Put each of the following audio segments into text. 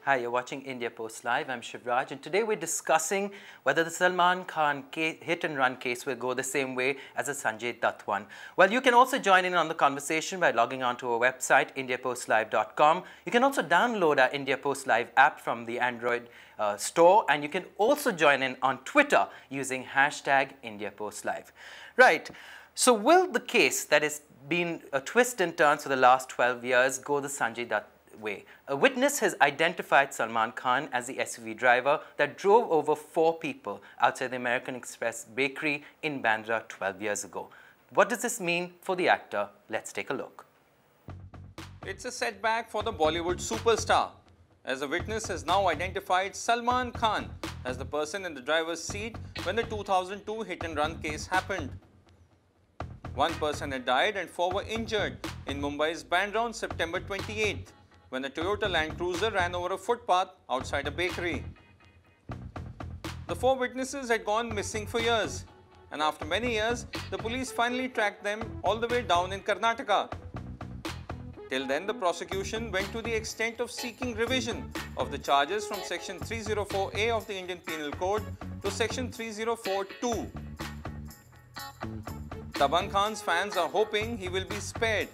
Hi, you're watching India Post Live. I'm Shivraj, and today we're discussing whether the Salman Khan hit-and-run case will go the same way as the Sanjay Dutt one. Well, you can also join in on the conversation by logging on to our website, indiapostlive.com. You can also download our India Post Live app from the Android store, and you can also join in on Twitter using hashtag #IndiaPostLive. Right. So will the case that has been a twist and turns for the last 12 years go the Sanjay Dutt way? A witness has identified Salman Khan as the SUV driver that drove over 4 people outside the American Express bakery in Bandra 12 years ago. What does this mean for the actor? Let's take a look. It's a setback for the Bollywood superstar, as a witness has now identified Salman Khan as the person in the driver's seat when the 2002 hit-and-run case happened. 1 person had died and 4 were injured in Mumbai's Bandra on September 28th, when a Toyota Land Cruiser ran over a footpath outside a bakery. The 4 witnesses had gone missing for years, and after many years, the police finally tracked them all the way down in Karnataka. Till then, the prosecution went to the extent of seeking revision of the charges from Section 304A of the Indian Penal Code to Section 304(2). Taban Khan's fans are hoping he will be spared.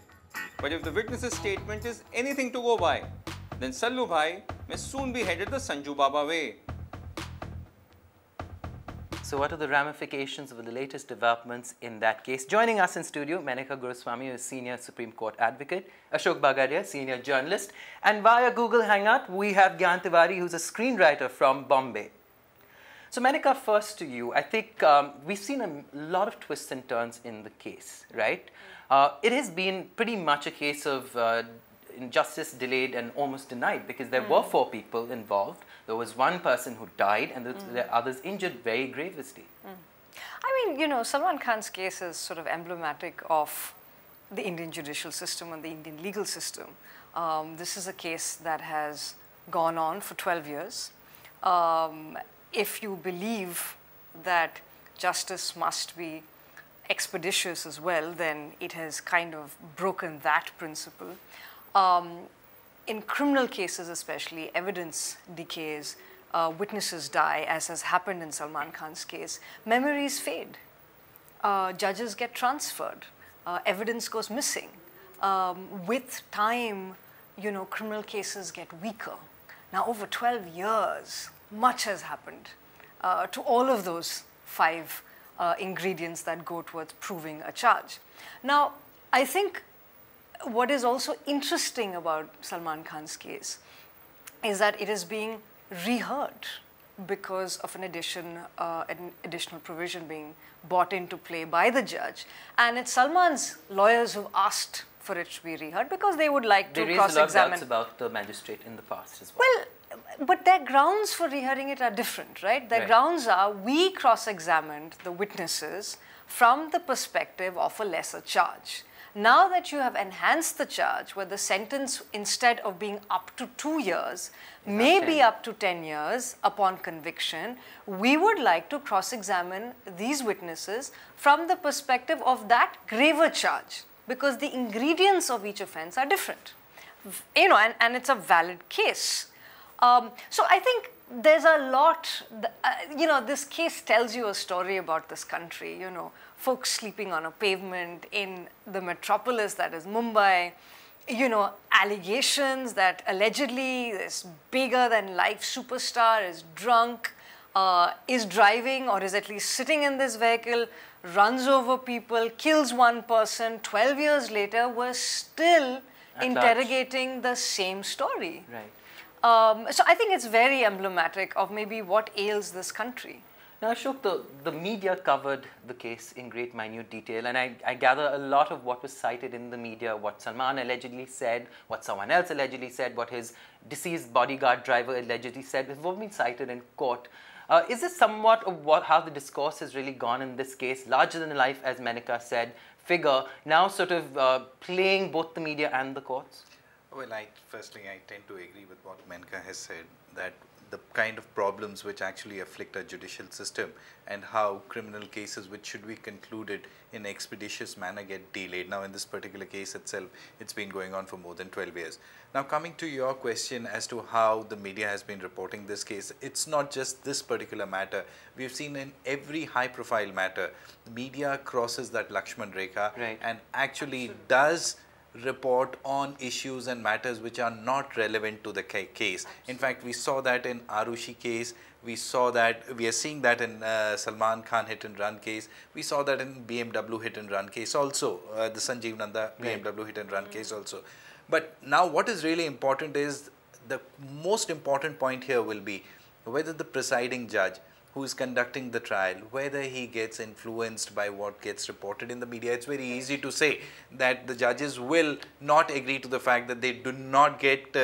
But if the witness's statement is anything to go by, then Sallu Bhai may soon be headed the Sanju Baba way. So what are the ramifications of the latest developments in that case? Joining us in studio, Menaka Guruswamy, who is Senior Supreme Court Advocate, Ashok Bagadia, Senior Journalist, and via Google Hangout, we have Gyan Tiwari, who's a screenwriter from Bombay. So Menaka, first to you. I think we've seen a lot of twists and turns in the case, right? It has been pretty much a case of injustice delayed and almost denied, because there were 4 people involved. There was 1 person who died, and there are others injured very grievously. I mean, you know, Salman Khan's case is sort of emblematic of the Indian judicial system and the Indian legal system. This is a case that has gone on for 12 years. If you believe that justice must be expeditious as well, then it has kind of broken that principle. In criminal cases especially, evidence decays, witnesses die, as has happened in Salman Khan's case. Memories fade, judges get transferred, evidence goes missing. With time, you know, criminal cases get weaker. Now, over 12 years, much has happened to all of those 5 ingredients that go towards proving a charge. Now, I think what is also interesting about Salman Khan's case is that it is being reheard because of an additional provision being brought into play by the judge. And it's Salman's lawyers who've asked for it to be reheard because they would like to cross-examine. There is a lot of doubts about the magistrate in the past as well. Well, but their grounds for rehearing it are different, right? Their grounds are, we cross-examined the witnesses from the perspective of a lesser charge. Now that you have enhanced the charge, where the sentence, instead of being up to 2 years, may be up to 10 years upon conviction, we would like to cross-examine these witnesses from the perspective of that graver charge, because the ingredients of each offense are different. You know, and it's a valid case. So I think there's a lot, you know, this case tells you a story about this country, you know, folks sleeping on a pavement in the metropolis that is Mumbai, you know, allegations that allegedly this bigger-than-life superstar is drunk, is driving or is at least sitting in this vehicle, runs over people, kills 1 person. 12 years later, we're still interrogating the same story. Right. So I think it's very emblematic of maybe what ails this country. Now, Ashok, the media covered the case in great minute detail, and I gather a lot of what was cited in the media, what Salman allegedly said, what someone else allegedly said, what his deceased bodyguard driver allegedly said, have all been cited in court. Is this somewhat of how the discourse has really gone in this case, larger than life, as Menaka said, figure, now sort of playing both the media and the courts? Well, firstly, I tend to agree with what Menaka has said, that the kind of problems which actually afflict our judicial system, and how criminal cases which should be concluded in expeditious manner get delayed. Now in this particular case itself, it's been going on for more than 12 years. Now coming to your question as to how the media has been reporting this case, it's not just this particular matter. We've seen in every high profile matter, media crosses that Lakshman Rekha and actually does report on issues and matters which are not relevant to the case. In fact, we saw that in Arushi case, we are seeing that in Salman Khan hit and run case, we saw that in BMW hit and run case also, the Sanjeev Nanda BMW hit and run case also. But now what is really important is, the most important point here will be whether the presiding judge who is conducting the trial, whether he gets influenced by what gets reported in the media. It's very easy to say that the judges will not agree to the fact that they do not get,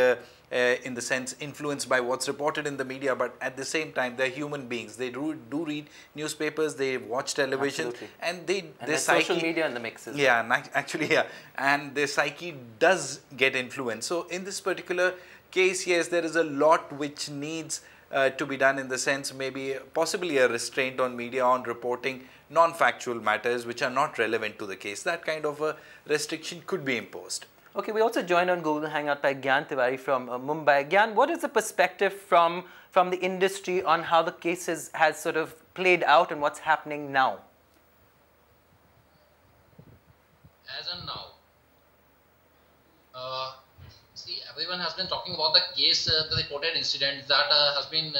in the sense, influenced by what's reported in the media, but at the same time, they're human beings. They do read newspapers, they watch television, and there's social media in the mix as well. Yeah, actually, yeah. And their psyche does get influenced. So in this particular case, yes, there is a lot which needs to be done, in the sense maybe possibly a restraint on media on reporting non-factual matters which are not relevant to the case. That kind of a restriction could be imposed. Okay, we also joined on Google Hangout by Gyan Tiwari from Mumbai. Gyan, what is the perspective from the industry on how the case has sort of played out and what's happening now? As and now, see, everyone has been talking about the case, the reported incident that has been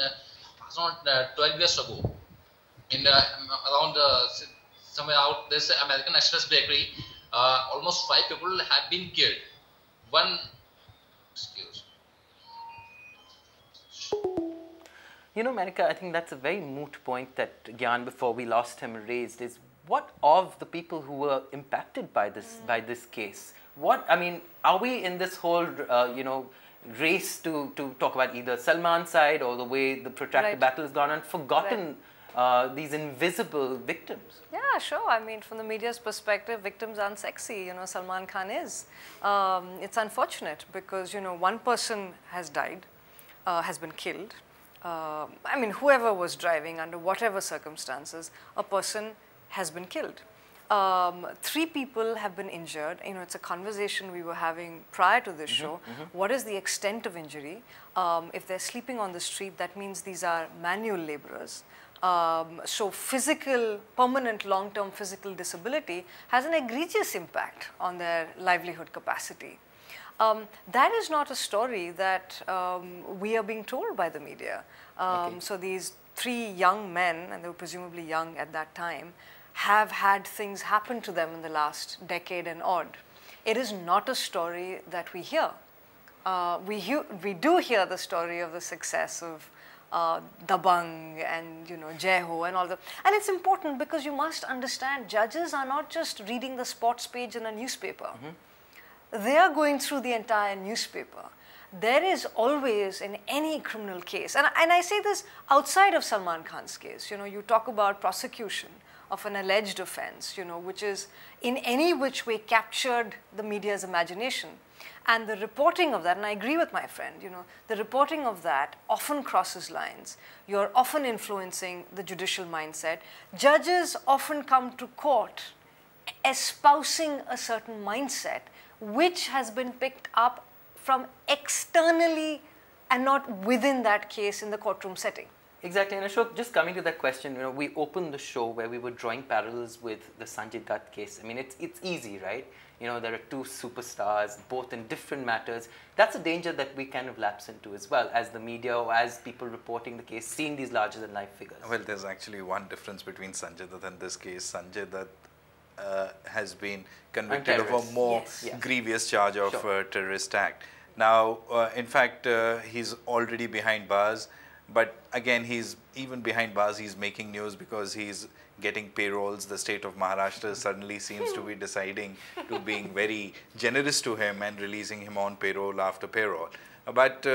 around 12 years ago. In around somewhere out this American Express bakery, almost 5 people have been killed. You know, Manika, I think that's a very moot point that Gyan, before we lost him, raised, is what of the people who were impacted by this case? What, I mean, are we in this whole, you know, race to talk about either Salman's side or the way the protracted battle has gone on, forgotten these invisible victims? Yeah, sure. I mean, from the media's perspective, victims aren't sexy. You know, Salman Khan is. It's unfortunate because, you know, one person has died, has been killed. I mean, whoever was driving, under whatever circumstances, a person has been killed. 3 people have been injured. You know, it's a conversation we were having prior to this show. What is the extent of injury? If they're sleeping on the street, that means these are manual laborers. So physical, permanent, long-term physical disability has an egregious impact on their livelihood capacity. That is not a story that we are being told by the media. So these 3 young men, and they were presumably young at that time, have had things happen to them in the last decade and odd. It is not a story that we hear. We do hear the story of the success of Dabang and, you know, Jai Ho and all that. And it's important because you must understand, judges are not just reading the sports page in a newspaper. They are going through the entire newspaper. There is always, in any criminal case, and I say this outside of Salman Khan's case, you know, you talk about prosecution of an alleged offense, you know, which is in any which way captured the media's imagination. And the reporting of that, and I agree with my friend, you know, the reporting of that often crosses lines. You're often influencing the judicial mindset. Judges often come to court espousing a certain mindset, which has been picked up from externally and not within that case in the courtroom setting. Exactly, and Ashok, just coming to that question, you know, we opened the show where we were drawing parallels with the Sanjay Dutt case. I mean, it's easy, right? You know, there are 2 superstars, both in different matters. That's a danger that we kind of lapse into as well, as the media or as people reporting the case, seeing these larger-than-life figures. Well, there's actually one difference between Sanjay Dutt and this case. Sanjay Dutt has been convicted of a more grievous charge of terrorist act. Now, in fact, he's already behind bars. But again, even behind bars, he's making news because he's getting payrolls. The state of Maharashtra suddenly seems to be deciding to being very generous to him and releasing him on payroll after payroll. But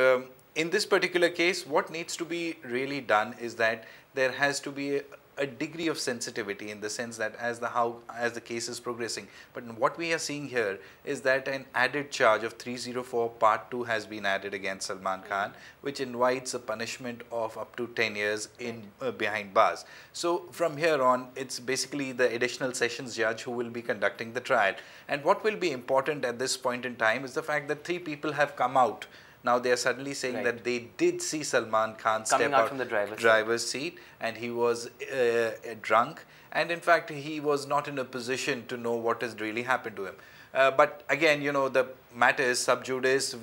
in this particular case, what needs to be really done is that there has to be a degree of sensitivity in the sense that as the case is progressing. But what we are seeing here is that an added charge of 304 Part 2 has been added against Salman Khan, which invites a punishment of up to 10 years in behind bars. So from here on, it's basically the additional sessions judge who will be conducting the trial. And what will be important at this point in time is the fact that 3 people have come out. Now they are suddenly saying that they did see Salman Khan step out from the driver's seat, and he was drunk, and in fact he was not in a position to know what has really happened to him. But again, you know, the matter is sub judice.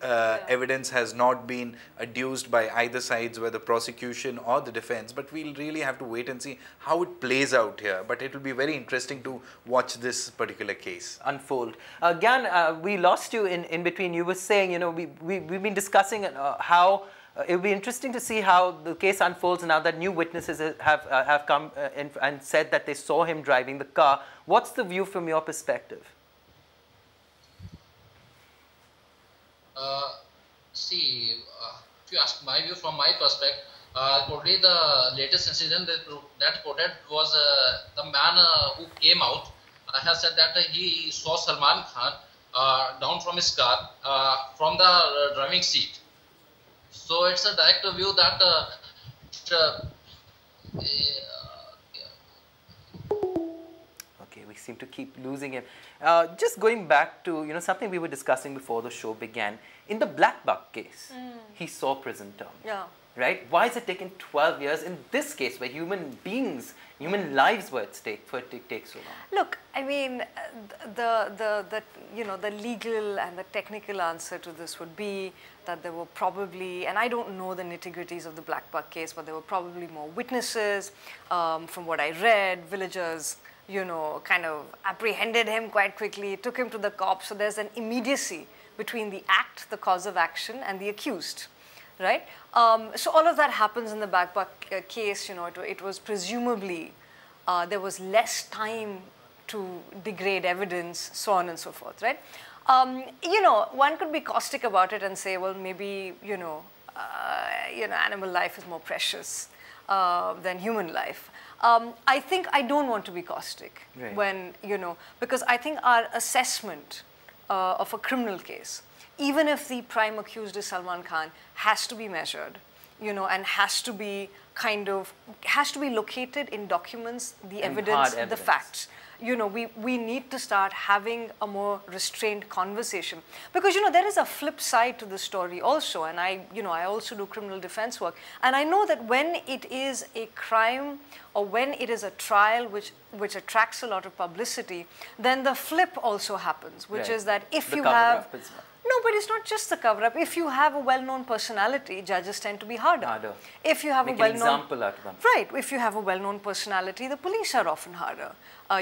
Evidence has not been adduced by either sides, whether prosecution or the defense. But we'll really have to wait and see how it plays out here. But it will be very interesting to watch this particular case unfold. Gyan, we lost you in between. You were saying, you know, we've been discussing how it will be interesting to see how the case unfolds now that new witnesses have come in and said that they saw him driving the car. What's the view from your perspective? If you ask my view from my perspective, probably the latest incident that reported was the man who came out has said that he saw Salman Khan down from his car from the driving seat. So it's a direct view that we seem to keep losing him. Just going back to, you know, something we were discussing before the show began. In the Black Buck case, he saw prison term. Yeah. Right? Why is it taking 12 years in this case where human beings, human lives were at stake for it to take so long? Look, I mean, the legal and the technical answer to this would be that there were probably, and I don't know the nitty-gritties of the Black Buck case, but there were probably more witnesses. From what I read, villagers, you know, kind of apprehended him quite quickly, took him to the cops. So there's an immediacy between the act, the cause of action, and the accused, right? So all of that happens in the Black Buck case. You know, it was presumably there was less time to degrade evidence, so on and so forth, right? You know, one could be caustic about it and say, well, maybe animal life is more precious than human life. I think I don't want to be caustic when, you know, because I think our assessment of a criminal case, even if the prime accused is Salman Khan, has to be measured, you know, and has to be located in documents, the evidence, the facts. You know, we need to start having a more restrained conversation, because, you know, there is a flip side to the story also, and I also do criminal defense work, and I know that when it is a crime or when it is a trial which attracts a lot of publicity, then the flip also happens, which is that if you have no, but it's not just the cover-up. If you have a well-known personality, judges tend to be harder. If you have a well-known example out of them. Right. If you have a well-known personality, the police are often harder.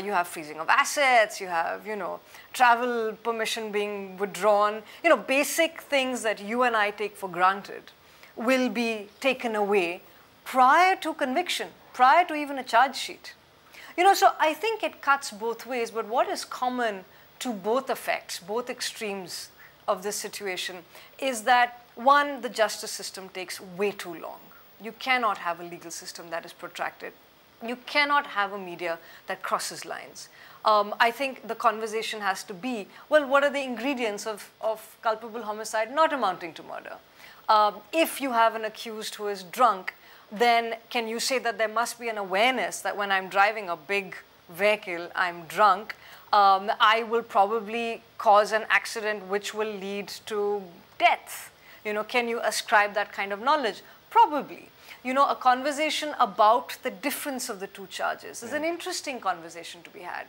You have freezing of assets. You have, you know, travel permission being withdrawn. You know, basic things that you and I take for granted will be taken away prior to conviction, prior to even a charge sheet. You know, so I think it cuts both ways. But what is common to both effects, both extremes of this situation, is that, one, the justice system takes way too long. You cannot have a legal system that is protracted. You cannot have a media that crosses lines. I think the conversation has to be, well, what are the ingredients of culpable homicide not amounting to murder? If you have an accused who is drunk, then can you say that there must be an awareness that when I'm driving a big vehicle, I'm drunk, I will probably cause an accident which will lead to death? You know, can you ascribe that kind of knowledge? Probably. You know, a conversation about the difference of the two charges is an interesting conversation to be had.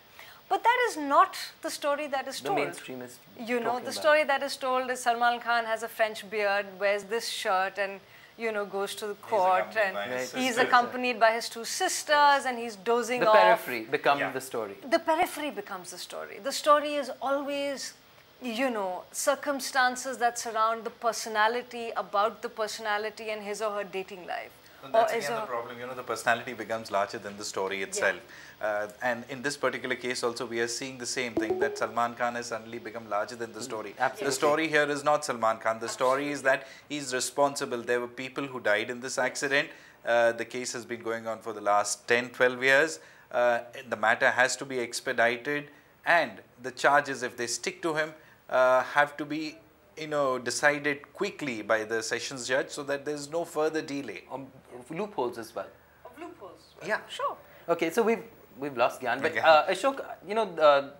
But that is not the story that is told. The mainstream is You know, the story that is told is Salman Khan has a French beard, wears this shirt, and, you know, goes to the court, and he's accompanied by his two sisters, and he's dozing off. The periphery becomes the story. The periphery becomes the story. The story is always, you know, circumstances that surround the personality, about the personality and his or her dating life. And that's again the problem, you know, the personality becomes larger than the story itself. And in this particular case also, we are seeing the same thing, that Salman Khan has suddenly become larger than the story. Absolutely. The story here is not Salman Khan. The story is that he's responsible. There were people who died in this accident, the case has been going on for the last 10, 12 years. The matter has to be expedited, and the charges, if they stick to him, have to be decided quickly by the sessions judge, so that there is no further delay. Loopholes as well. Of loopholes. Yeah. Sure. Okay, so we've lost Gyan, but Okay. Ashok,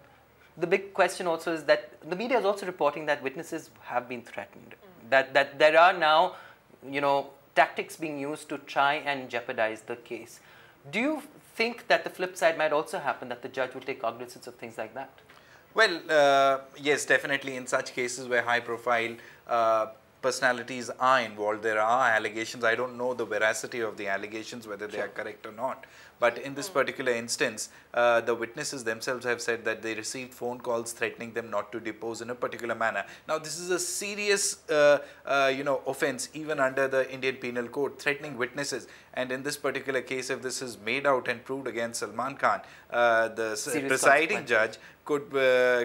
the big question also is that the media is also reporting that witnesses have been threatened, that there are now, tactics being used to try and jeopardize the case. Do you think that the flip side might also happen, that the judge will take cognizance of things like that? Well, yes, definitely in such cases where high profile personalities are involved, there are allegations. I don't know the veracity of the allegations, whether they are correct or not. But in this particular instance, the witnesses themselves have said that they received phone calls threatening them not to depose in a particular manner. Now, this is a serious, offense even under the Indian Penal Code, threatening witnesses. And in this particular case, if this is made out and proved against Salman Khan, the presiding judge could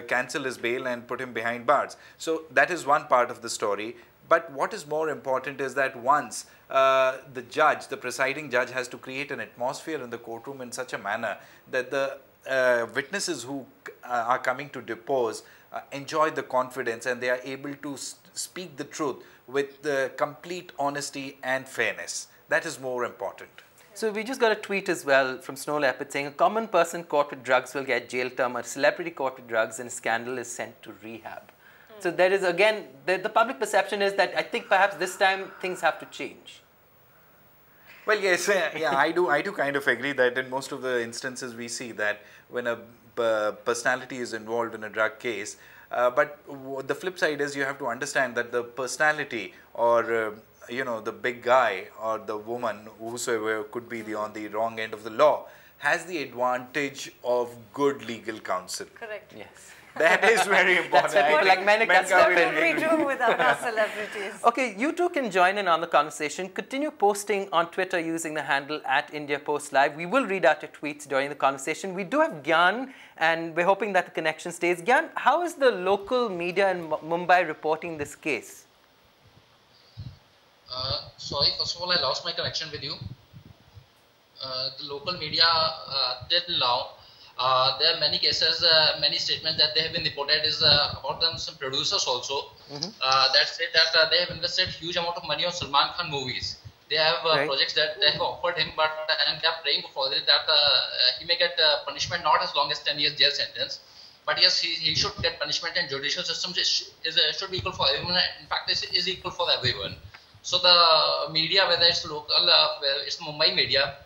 cancel his bail and put him behind bars. So that is one part of the story. But what is more important is that once the presiding judge has to create an atmosphere in the courtroom in such a manner that the witnesses who are coming to depose enjoy the confidence, and they are able to speak the truth with the complete honesty and fairness. That is more important. So we just got a tweet as well from Snow Leopard saying, a common person caught with drugs will get jail term, a celebrity caught with drugs and scandal is sent to rehab. So there is, again, the public perception is that I think perhaps this time things have to change. Well, yes, yeah, I do kind of agree that in most of the instances we see that when a personality is involved in a drug case, but the flip side is you have to understand that the personality or the big guy or the woman, whosoever could be on the wrong end of the law, has the advantage of good legal counsel. Correct. Yes. That is very important. That's where people like Manik can step What in. would we do without our celebrities? Okay, you two can join in on the conversation. Continue posting on Twitter using the handle @IndiaPostLive. We will read out your tweets during the conversation. We do have Gyan, and we're hoping that the connection stays. Gyan, how is the local media in Mumbai reporting this case? Sorry, first of all, I lost my connection with you. The local media, till now, there are many cases, many statements that they have been reported is about them, some producers also, that say that they have invested huge amount of money on Salman Khan movies. They have projects that they have offered him, and they are praying for it that he may get punishment not as long as 10 years jail sentence, but yes, he should get punishment, and judicial system should be equal for everyone. In fact, it is equal for everyone. So the media, whether it's local, whether it's Mumbai media,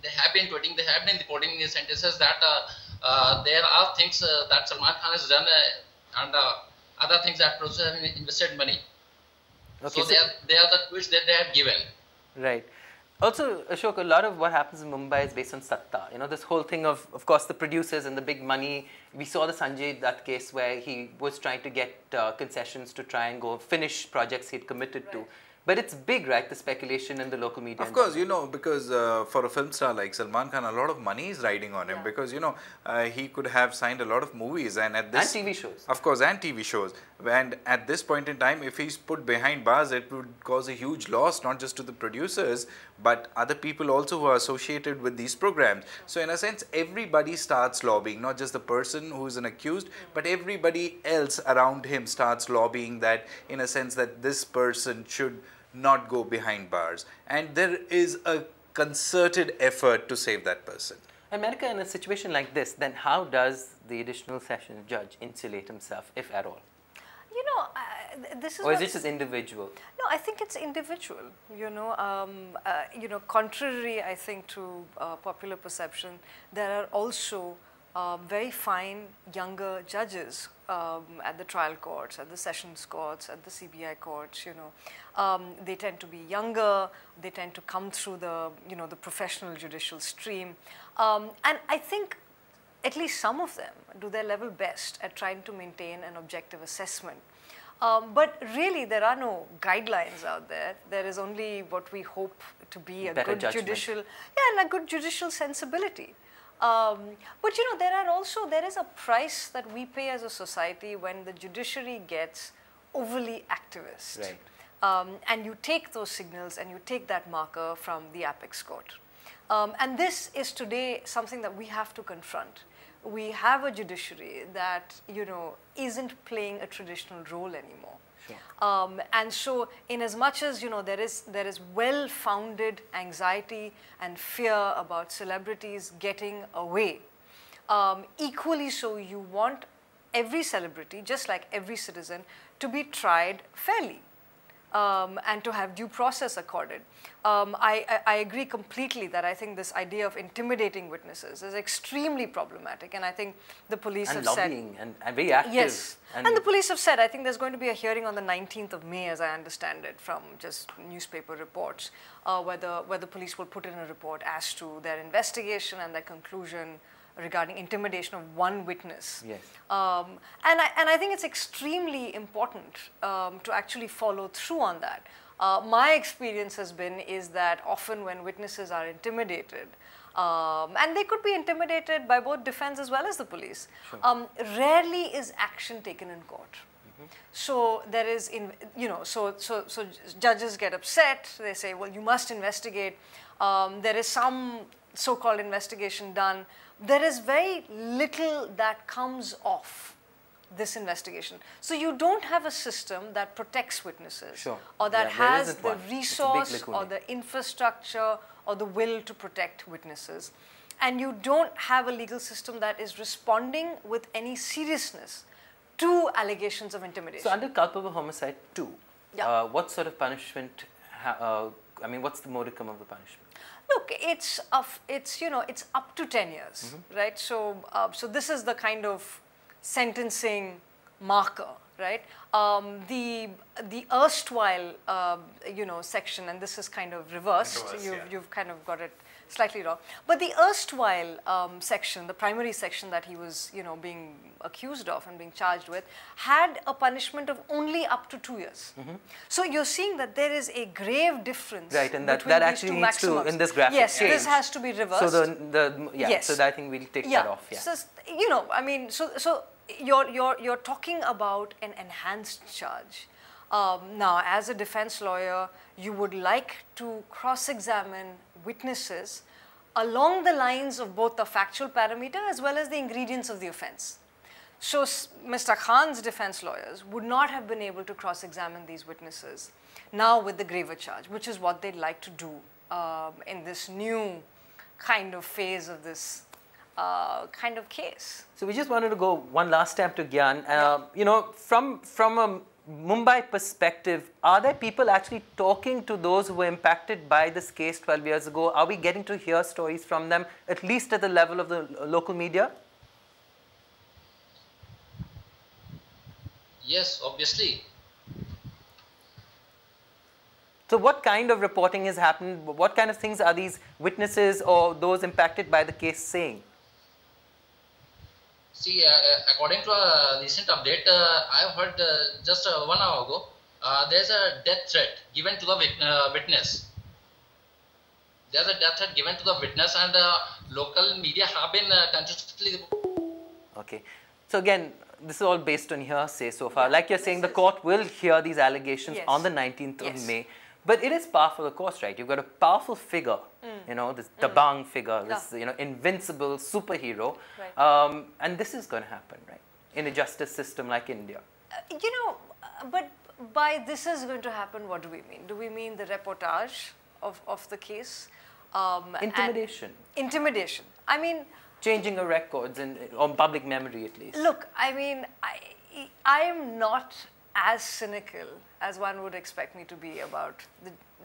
they have been tweeting, they have been reporting these sentences that there are things that Salman Khan has done and other things that producers have invested money. Okay, so they are the tweets that they have given. Right. Also, Ashok, a lot of what happens in Mumbai is based on satta. This whole thing of course, the producers and the big money. We saw the Sanjay Dutt case where he was trying to get concessions to try and go finish projects he'd committed to. But it's big, right, the speculation in the local media. Of course, because for a film star like Salman Khan, a lot of money is riding on him because, he could have signed a lot of movies and at this... And TV shows. Of course, and TV shows. And at this point in time, if he's put behind bars, it would cause a huge loss, not just to the producers, but other people also who are associated with these programs. So in a sense, everybody starts lobbying, not just the person who is an accused, but everybody else around him starts lobbying that, in a sense, that this person should not go behind bars, and there is a concerted effort to save that person. And Manika, in a situation like this, then how does the additional sessions judge insulate himself, if at all? This is. Or is it just individual? No, I think it's individual. Contrary, I think, to popular perception, there are also very fine younger judges at the trial courts, at the sessions courts, at the CBI courts. They tend to be younger. They tend to come through the the professional judicial stream, and I think at least some of them do their level best at trying to maintain an objective assessment. But really, there are no guidelines out there. There is only what we hope to be a good judicial, and a good judicial sensibility. But there is a price that we pay as a society when the judiciary gets overly activist. Right. and you take those signals and you take that marker from the apex court. And this is today something that we have to confront. We have a judiciary that, isn't playing a traditional role anymore. Sure. And so, in as much as there is well-founded anxiety and fear about celebrities getting away, equally so you want every celebrity, just like every citizen, to be tried fairly. And to have due process accorded. I agree completely that I think this idea of intimidating witnesses is extremely problematic, and I think the police have said... And lobbying and very active. Yes, and the police have said, I think there's going to be a hearing on the 19th of May, as I understand it, from just newspaper reports, where the police will put in a report as to their investigation and their conclusion regarding intimidation of one witness. Yes. And I think it's extremely important to actually follow through on that. My experience has been is that often when witnesses are intimidated, and they could be intimidated by both defense as well as the police, sure. Rarely is action taken in court. Mm-hmm. So there is, so judges get upset. They say, well, you must investigate. There is some so-called investigation done. There is very little that comes off this investigation. So you don't have a system that protects witnesses, sure. or that has the resource or the infrastructure or the will to protect witnesses. And you don't have a legal system that is responding with any seriousness to allegations of intimidation. So under culpable homicide 2, yeah. What sort of punishment, what's the modicum of the punishment? Look, it's up to 10 years, mm-hmm. right? So, so this is the kind of sentencing marker, right? The erstwhile, section, and this is kind of reversed. You've kind of got it slightly wrong. But the erstwhile section, the primary section that he was, being accused of and being charged with, had a punishment of only up to 2 years. Mm-hmm. So you're seeing that there is a grave difference. Right, and that actually needs to, in this graphic, yes, change. this has to be reversed. So yes. So I think we'll take that off. Yeah. So, so you're talking about an enhanced charge. Now, as a defense lawyer, you would like to cross-examine witnesses along the lines of both the factual parameter as well as the ingredients of the offense. So Mr. Khan's defense lawyers would not have been able to cross-examine these witnesses now with the graver charge, which is what they'd like to do in this new kind of phase of this kind of case. So we just wanted to go one last step to Gyan. From a Mumbai perspective, are there people actually talking to those who were impacted by this case 12 years ago? Are we getting to hear stories from them, at least at the level of the local media? Yes, obviously. So what kind of reporting has happened? What kind of things are these witnesses or those impacted by the case saying? See, according to a recent update, I've heard just 1 hour ago, there's a death threat given to the witness. There's a death threat given to the witness, and local media have been consistently... Okay. So again, this is all based on hearsay so far. Like you're saying, the court will hear these allegations on the 19th of May. But it is par for the course, right? You've got a powerful figure, this Dabang figure, this invincible superhero. Right. And this is going to happen, right? In a justice system like India. But by this is going to happen, what do we mean? Do we mean the reportage of the case? Intimidation. Intimidation. I mean... Changing of records on public memory, at least. Look, I mean, I am not as cynical as one would expect me to be about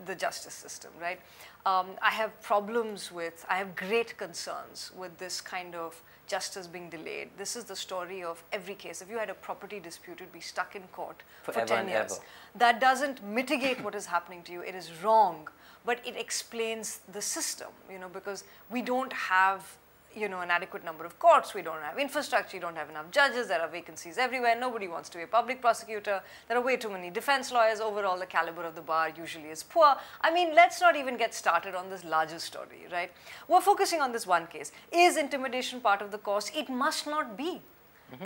the justice system, right? I have I have great concerns with this kind of justice being delayed. This is the story of every case. If you had a property dispute, you'd be stuck in court for 10 years. Ever. That doesn't mitigate what is happening to you. It is wrong, but it explains the system, because we don't have an adequate number of courts, we don't have infrastructure, you don't have enough judges, there are vacancies everywhere, nobody wants to be a public prosecutor, there are way too many defense lawyers, overall the caliber of the bar usually is poor. I mean, let's not even get started on this larger story, right? We're focusing on this one case. Is intimidation part of the course? It must not be.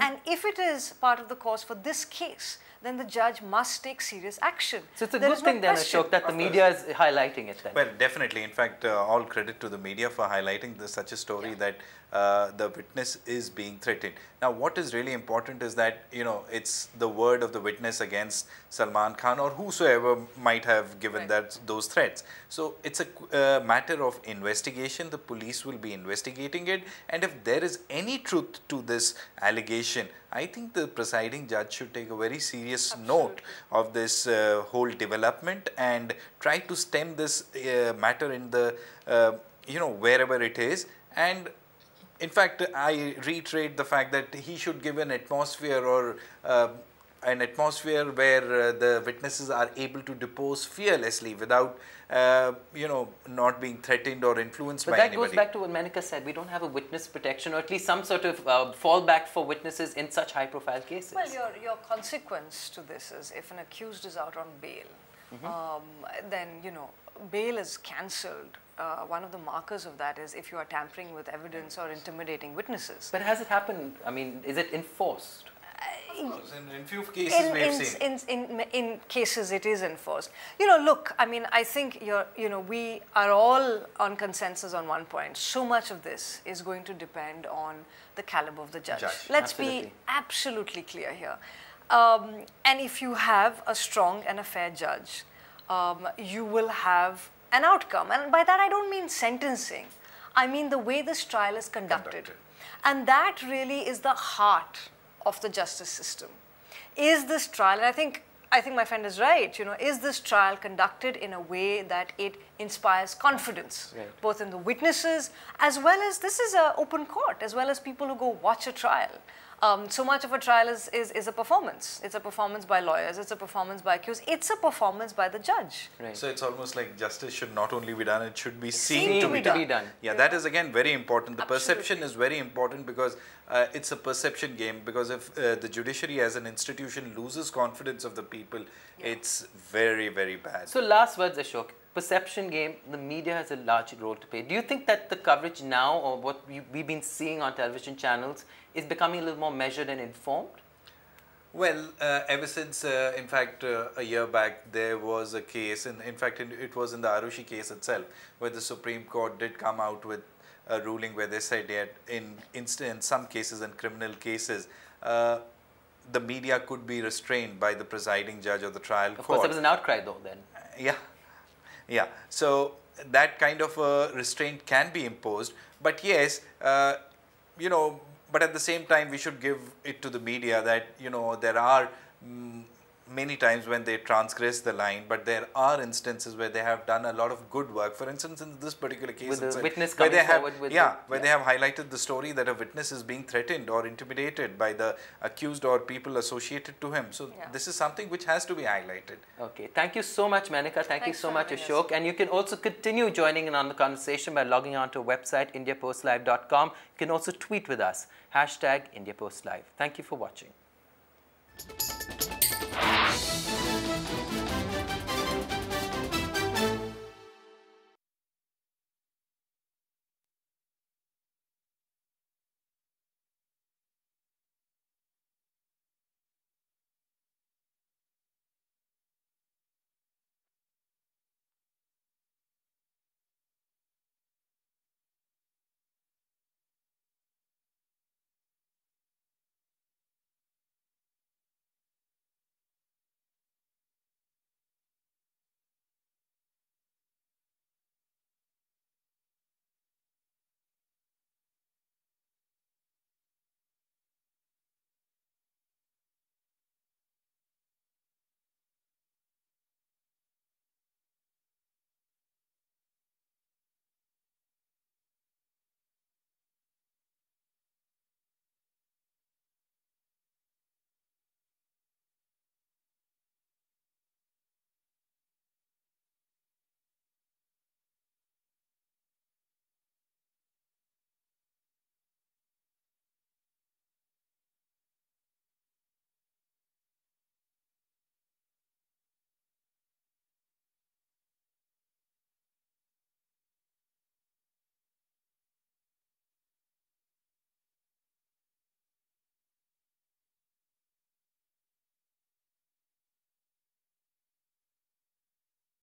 And if it is part of the cause for this case, then the judge must take serious action. So it's a There good is no thing then, question. Ashok, that the media is highlighting it then. Well, definitely. In fact, all credit to the media for highlighting such a story that the witness is being threatened. Now, what is really important is that, you know, it's the word of the witness against Salman Khan or whosoever might have given those threats. So, it's a matter of investigation. The police will be investigating it. And if there is any truth to this allegation, I think the presiding judge should take a very serious note of this whole development and try to stem this matter in the, you know, wherever it is. And in fact, I reiterate the fact that he should give an atmosphere or an atmosphere where the witnesses are able to depose fearlessly without, you know, not being threatened or influenced by anybody. But that goes back to what Menika said. We don't have a witness protection or at least some sort of fallback for witnesses in such high-profile cases. Well, your consequence to this is if an accused is out on bail, then, you know, bail is cancelled. One of the markers of that is if you are tampering with evidence or intimidating witnesses. But has it happened? I mean, is it enforced? In few cases we have seen. In cases it is enforced. You know, look, I mean, I think we are all on consensus on one point. So much of this is going to depend on the caliber of the judge. Let's be absolutely clear here. And if you have a strong and a fair judge, you will have an outcome. And by that I don't mean sentencing. I mean the way this trial is conducted. And that really is the heart of the justice system. Is this trial, and I think my friend is right, you know, is this trial conducted in a way that it inspires confidence, both in the witnesses as well as, this is an open court, as well as people who go watch a trial. So much of a trial is a performance. It's a performance by lawyers, it's a performance by accused, it's a performance by the judge. So it's almost like justice should not only be done, it should be seen to be done. Yeah, that is again very important. The perception is very important because it's a perception game, because if the judiciary as an institution loses confidence of the people, it's very, very bad. So last words, Ashok. Perception game, the media has a large role to play. Do you think that the coverage now, or what we've been seeing on television channels, is becoming a little more measured and informed? Well, ever since, in fact, a year back, there was a case, and in fact, it was in the Arushi case itself, where the Supreme Court did come out with a ruling where they said that in some cases, in criminal cases, the media could be restrained by the presiding judge of the trial court. Of course, there was an outcry though then. Yeah. So that kind of a restraint can be imposed, but yes, you know, but at the same time, we should give it to the media that, you know, there are many times when they transgress the line, but there are instances where they have done a lot of good work. For instance, in this particular case, with the itself, witness coming forward with where they have highlighted the story that a witness is being threatened or intimidated by the accused or people associated to him. So this is something which has to be highlighted. Okay, thank you so much, Menika. Thank you so much, Ashok. And you can also continue joining in on the conversation by logging on to our website, indiapostlive.com. You can also tweet with us, #IndiaPostLive. Thank you for watching.